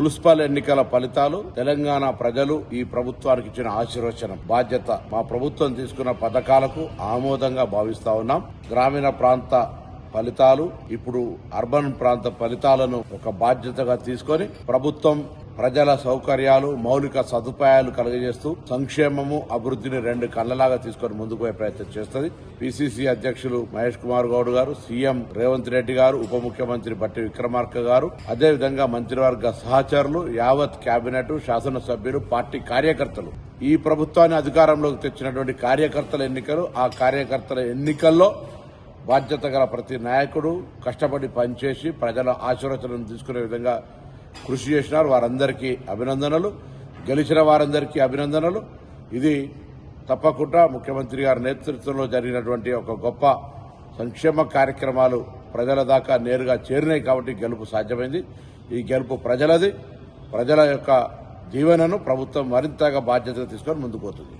Municipal ఎన్నికల ఫలితాలు తెలంగాణ ప్రజలు ఈ ప్రభుత్వానికి ఇచ్చిన ఆశీర్వచనం బాధ్యత. మా ప్రభుత్వం తీసుకున్న పథకాలకు ఆమోదంగా భావిస్తా ఉన్నాం. గ్రామీణ ప్రాంత ఫలితాలు ఇప్పుడు అర్బన్ ప్రాంత ఫలితాలను ఒక బాధ్యతగా తీసుకొని ప్రభుత్వం ప్రజల సౌకర్యాలు మౌలిక సదుపాయాలు కలుగజేస్తూ సంక్షేమము అభివృద్ధిని రెండు కళ్ళలాగా తీసుకొని ముందుకు పోయే ప్రయత్నం చేస్తుంది. పిసిసి అధ్యక్షులు మహేష్ కుమార్ గౌడ్ గారు, సీఎం రేవంత్ రెడ్డి గారు, ఉప ముఖ్యమంత్రి బట్టి విక్రమార్క గారు, అదేవిధంగా మంత్రివర్గ సహచరులు, యావత్ కేబినెట్, శాసనసభ్యులు, పార్టీ కార్యకర్తలు ఈ ప్రభుత్వాన్ని అధికారంలోకి తెచ్చినటువంటి కార్యకర్తల ఎన్నికలు. ఆ కార్యకర్తల ఎన్నికల్లో బాధ్యత గల ప్రతి నాయకుడు కష్టపడి పనిచేసి ప్రజల ఆశీర్వచనం తీసుకునే విధంగా కృషి చేసినారు. వారందరికీ అభినందనలు. గెలిచిన వారందరికీ అభినందనలు. ఇది తప్పకుండా ముఖ్యమంత్రి గారి నేతృత్వంలో జరిగినటువంటి ఒక గొప్ప సంక్షేమ కార్యక్రమాలు ప్రజల దాకా నేరుగా చేరినాయి కాబట్టి గెలుపు సాధ్యమైంది. ఈ గెలుపు ప్రజలది. ప్రజల యొక్క దీవెనను ప్రభుత్వం మరింతగా బాధ్యతగా తీసుకొని ముందుకు పోతుంది.